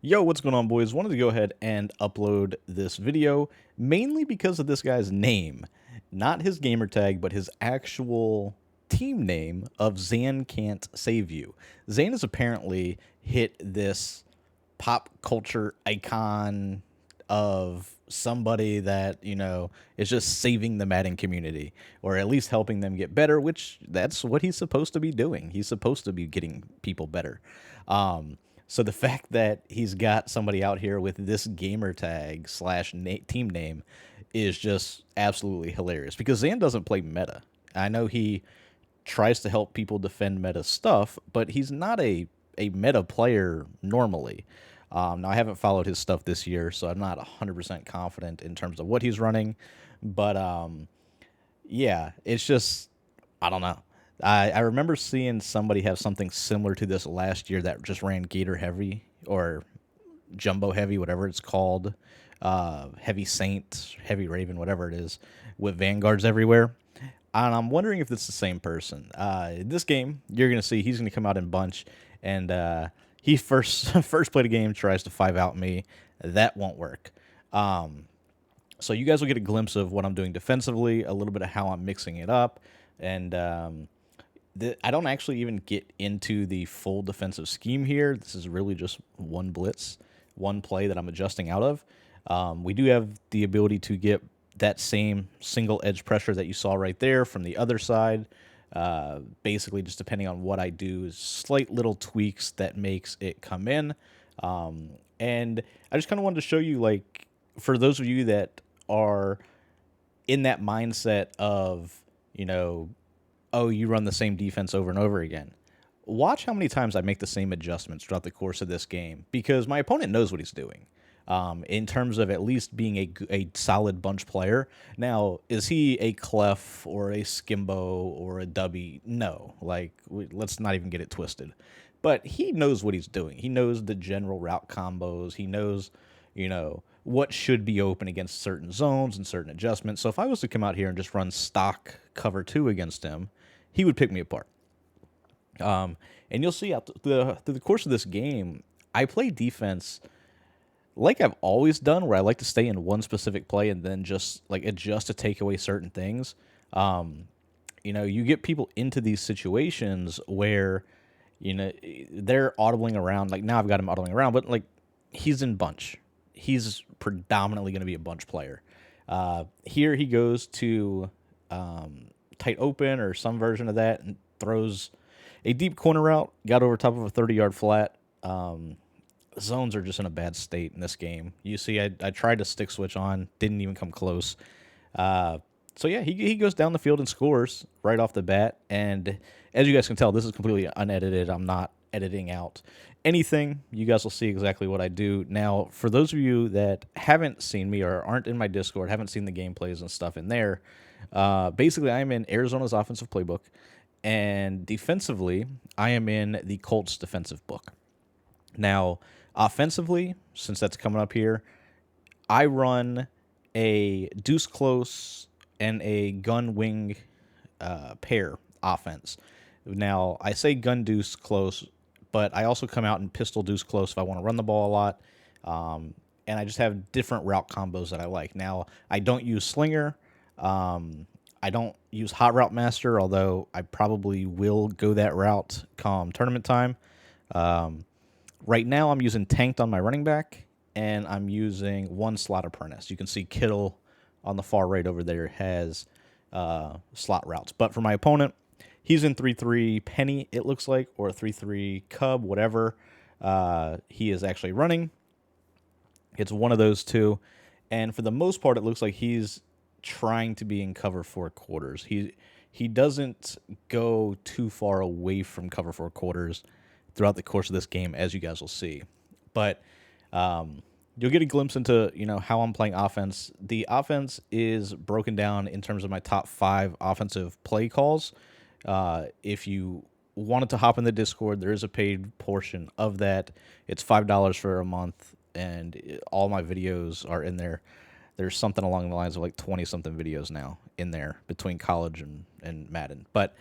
Yo, what's going on, boys? Wanted to go ahead and upload this video mainly because of this guy's name. Not his gamer tag, but his actual team name of Zan Can't Save You. Zan has apparently hit this pop culture icon of somebody that, is just saving the Madden community or at least helping them get better, which that's what he's supposed to be doing. He's supposed to be getting people better. So the fact that he's got somebody out here with this gamer tag slash team name is just absolutely hilarious because Zan doesn't play meta. I know he tries to help people defend meta stuff, but he's not a meta player normally. Now, I haven't followed his stuff this year, so I'm not 100% confident in terms of what he's running. But yeah, it's just, I don't know. I remember seeing somebody have something similar to this last year that just ran Gator Heavy or Jumbo Heavy, whatever it's called, Heavy Saint, Heavy Raven, whatever it is, with Vanguards everywhere. And I'm wondering if it's the same person. This game, you're gonna see he's gonna come out in bunch, and he first first played a game, tries to 5 out me. That won't work. So you guys will get a glimpse of what I'm doing defensively, a little bit of how I'm mixing it up, and I don't actually even get into the full defensive scheme here. This is really just one blitz, one play that I'm adjusting out of. We do have the ability to get that same single edge pressure that you saw right there from the other side. Basically, just depending on what I do, is slight little tweaks that makes it come in. And I just kind of wanted to show you, like, for those of you that are in that mindset of, oh, you run the same defense over and over again. Watch how many times I make the same adjustments throughout the course of this game because my opponent knows what he's doing. In terms of at least being a solid bunch player. Now, is he a Clef or a Skimbo or a Dubby? No. Let's not even get it twisted. But he knows what he's doing. He knows the general route combos. He knows, what should be open against certain zones and certain adjustments. So if I was to come out here and just run stock cover 2 against him, he would pick me apart. And you'll see through the course of this game, I play defense like I've always done, where I like to stay in one specific play and then just like adjust to take away certain things. You get people into these situations where, they're audibling around. Like now I've got him audibling around, but like he's in bunch. He's predominantly going to be a bunch player. Here he goes to tight open or some version of that and throws a deep corner route, got over top of a 30-yard flat. Zones are just in a bad state in this game. You see, I tried to stick switch on, didn't even come close. So yeah, he goes down the field and scores right off the bat. And as you guys can tell, this is completely unedited. I'm not editing out anything. You guys will see exactly what I do. Now, for those of you that haven't seen me or aren't in my Discord, haven't seen the gameplays and stuff in there, basically I'm in Arizona's offensive playbook. And defensively, I am in the Colts defensive book. Now, offensively, since that's coming up here, I run a deuce close and a gun wing pair offense. Now, I say gun deuce close, but I also come out and pistol deuce close if I want to run the ball a lot. And I just have different route combos that I like. Now, I don't use slinger. I don't use hot route master, although I probably will go that route come tournament time. Right now, I'm using tanked on my running back, and I'm using one slot apprentice. You can see Kittle on the far right over there has slot routes. But for my opponent, he's in 3-3 Penny, it looks like, or 3-3 Cub, whatever he is actually running. It's one of those two. And for the most part, it looks like he's trying to be in cover 4 quarters. He doesn't go too far away from cover 4 quarters throughout the course of this game, as you guys will see. But you'll get a glimpse into how I'm playing offense. The offense is broken down in terms of my top 5 offensive play calls. If you wanted to hop in the Discord, there is a paid portion of that. It's $5 for a month, and all my videos are in there. There's something along the lines of like 20-something videos now in there between college and Madden. But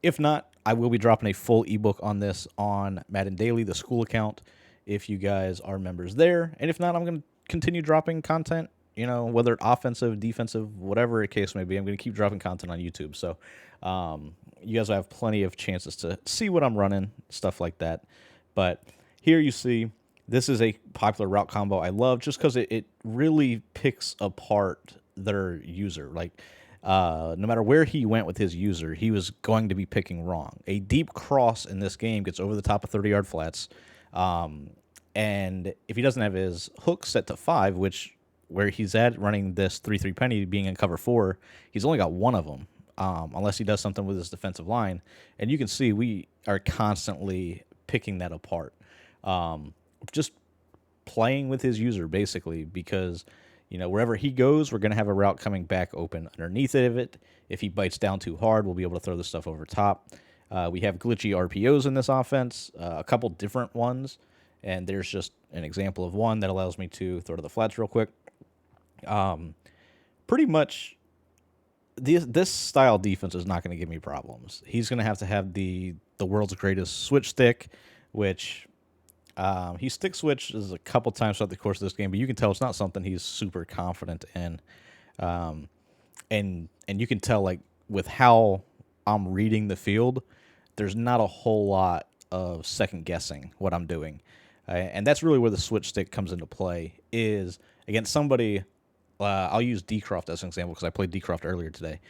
if not, I will be dropping a full ebook on this on Madden Daily, the school account. if you guys are members there. And if not, I'm going to continue dropping content, whether offensive, defensive, whatever the case may be. I'm going to keep dropping content on YouTube. So you guys will have plenty of chances to see what I'm running, stuff like that. But here you see, this is a popular route combo I love just because it really picks apart their user. Like, no matter where he went with his user, he was going to be picking wrong. A deep cross in this game gets over the top of 30-yard flats. And if he doesn't have his hook set to 5, which where he's at running this 3-3 penny being in cover 4, he's only got one of them, unless he does something with his defensive line. And you can see we are constantly picking that apart. Just playing with his user, basically, because wherever he goes, we're going to have a route coming back open underneath of it. If he bites down too hard, we'll be able to throw the stuff over top. We have glitchy RPOs in this offense, a couple different ones, and there's just an example of one that allows me to throw to the flats real quick. Pretty much, this style defense is not going to give me problems. He's going to have the world's greatest switch stick, which he stick switches a couple times throughout the course of this game, but you can tell it's not something he's super confident in. And you can tell, like, with how I'm reading the field, there's not a whole lot of second guessing what I'm doing. And that's really where the switch stick comes into play, is against somebody. I'll use Decroft as an example because I played Decroft earlier today.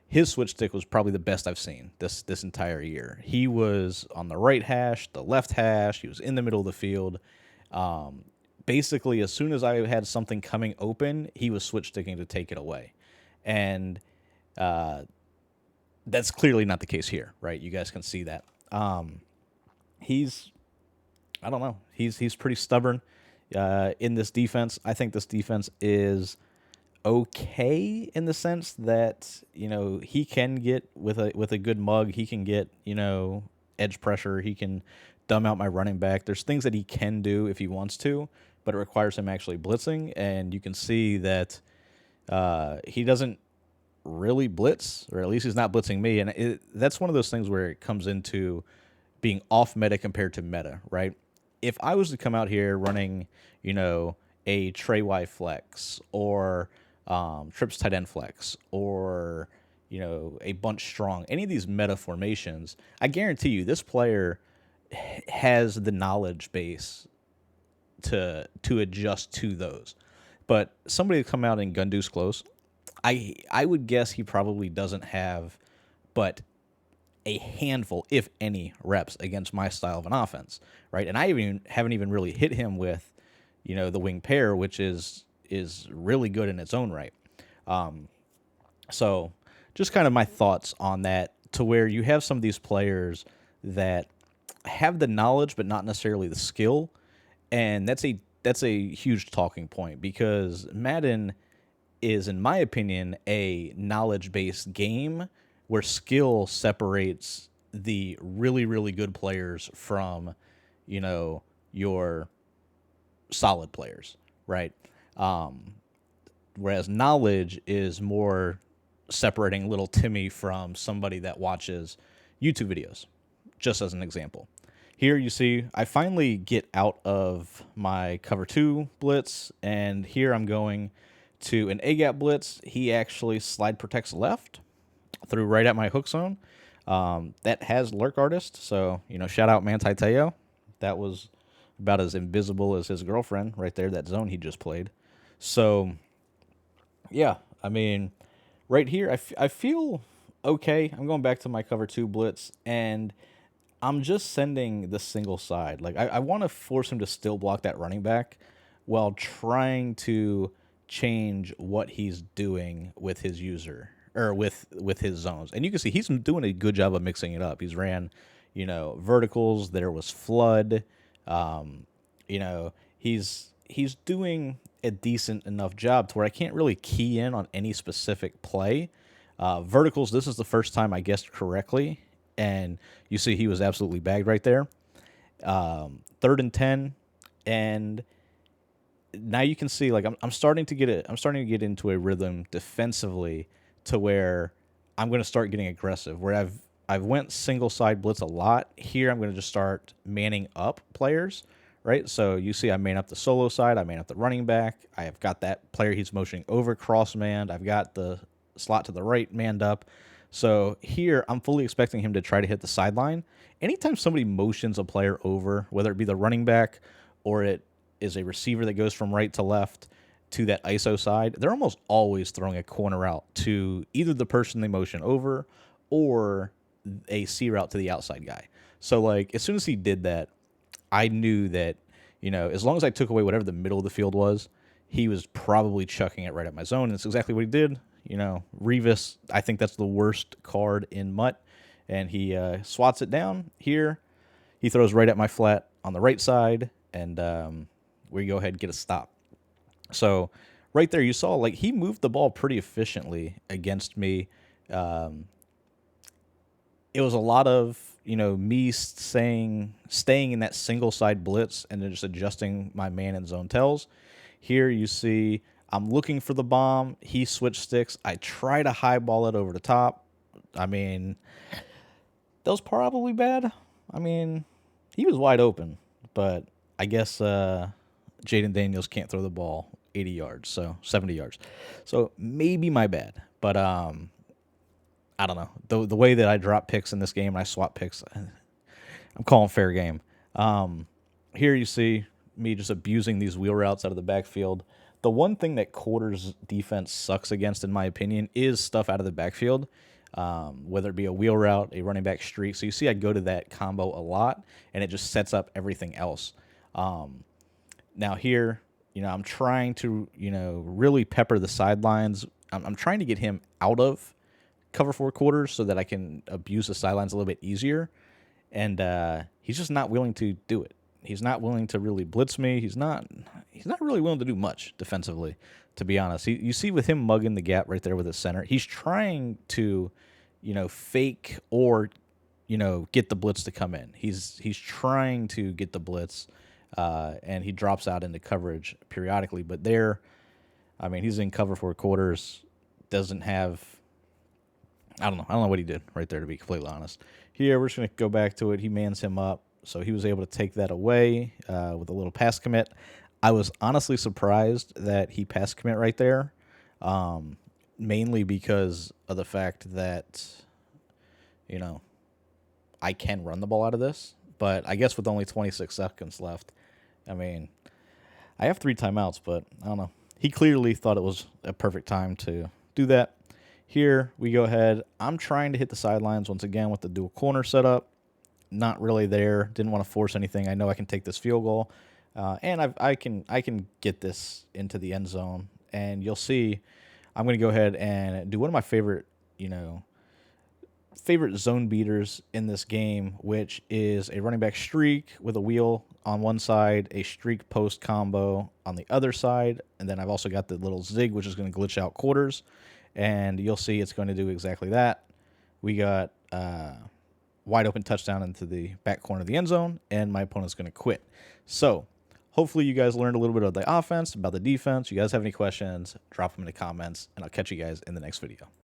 His switch stick was probably the best I've seen this entire year. He was on the right hash, the left hash. He was in the middle of the field. Basically, as soon as I had something coming open, he was switch sticking to take it away. And that's clearly not the case here, right? You guys can see that. I don't know. He's pretty stubborn in this defense. I think this defense is okay in the sense that he can get with a good mug, he can get edge pressure, he can dumb out my running back. There's things that he can do if he wants to, but it requires him actually blitzing, and you can see that he doesn't really blitz, or at least he's not blitzing me, and that's one of those things where it comes into being off meta compared to meta, right? If I was to come out here running a Trey Y flex, or trips tight end flex, or a bunch strong, any of these meta formations, I guarantee you this player has the knowledge base to adjust to those. But somebody to come out and gun deuce close, I would guess he probably doesn't have but a handful, if any, reps against my style of an offense, right? And I haven't even really hit him with the wing pair, which is really good in its own right. So just kind of my thoughts on that, to where you have some of these players that have the knowledge but not necessarily the skill, and that's a huge talking point, because Madden is, in my opinion, a knowledge-based game where skill separates the really, really good players from your solid players, right? Whereas knowledge is more separating little Timmy from somebody that watches YouTube videos, just as an example. Here you see I finally get out of my cover 2 blitz, and here I'm going to an A-gap blitz. He actually slide protects left, threw right at my hook zone. That has Lurk Artist, so shout out Manti Te'o. That was about as invisible as his girlfriend right there, that zone he just played. So yeah, I mean, right here I feel okay. I'm going back to my cover 2 blitz, and I'm just sending the single side. Like, I want to force him to still block that running back while trying to change what he's doing with his user, or with his zones. And you can see he's doing a good job of mixing it up. He's ran, verticals. There was flood. He's doing a decent enough job to where I can't really key in on any specific play. Verticals, this is the first time I guessed correctly, and you see he was absolutely bagged right there. 3rd and 10, and now you can see, like, I'm starting to get into a rhythm defensively, to where I'm going to start getting aggressive. Where I've went single side blitz a lot. Here I'm going to just start manning up players, right? So you see I main up the solo side, I main up the running back. I have got that player he's motioning over cross-manned. I've got the slot to the right manned up. So here I'm fully expecting him to try to hit the sideline. Anytime somebody motions a player over, whether it be the running back or it is a receiver that goes from right to left to that ISO side, they're almost always throwing a corner out to either the person they motion over or a C route to the outside guy. So like as soon as he did that, I knew that, as long as I took away whatever the middle of the field was, he was probably chucking it right at my zone. And it's exactly what he did. Revis, I think that's the worst card in MUT. And he swats it down here. He throws right at my flat on the right side. And we go ahead and get a stop. So right there, you saw like he moved the ball pretty efficiently against me. It was a lot of, me staying in that single side blitz and then just adjusting my man and zone tells. Here you see I'm looking for the bomb. He switched sticks. I try to highball it over the top. I mean, that was probably bad. I mean, he was wide open, but I guess Jaden Daniels can't throw the ball 80 yards, so 70 yards. So maybe my bad, but I don't know. The way that I drop picks in this game and I swap picks, I'm calling fair game. Here you see me just abusing these wheel routes out of the backfield. The one thing that Quarters defense sucks against, in my opinion, is stuff out of the backfield, whether it be a wheel route, a running back streak. So you see I go to that combo a lot, and it just sets up everything else. Now here, I'm trying to, really pepper the sidelines. I'm trying to get him out of cover 4 quarters so that I can abuse the sidelines a little bit easier. And he's just not willing to do it. He's not willing to really blitz me. He's not really willing to do much defensively, to be honest. You see with him mugging the gap right there with his center, he's trying to, fake or, get the blitz to come in. He's trying to get the blitz, and he drops out into coverage periodically. But there, I mean, he's in cover 4 quarters, doesn't have, I don't know what he did right there, to be completely honest. Here, we're just going to go back to it. He mans him up, so he was able to take that away with a little pass commit. I was honestly surprised that he pass commit right there, mainly because of the fact that, I can run the ball out of this. But I guess with only 26 seconds left, I mean, I have 3 timeouts, but I don't know. He clearly thought it was a perfect time to do that. Here we go ahead. I'm trying to hit the sidelines once again with the dual corner setup. Not really there. Didn't want to force anything. I know I can take this field goal, and I can get this into the end zone. And you'll see, I'm going to go ahead and do one of my favorite zone beaters in this game, which is a running back streak with a wheel on one side, a streak post combo on the other side, and then I've also got the little zig, which is going to glitch out quarters. And you'll see it's going to do exactly that. We got wide open touchdown into the back corner of the end zone, and my opponent's going to quit. So hopefully you guys learned a little bit about the offense, about the defense. You guys have any questions, drop them in the comments, and I'll catch you guys in the next video.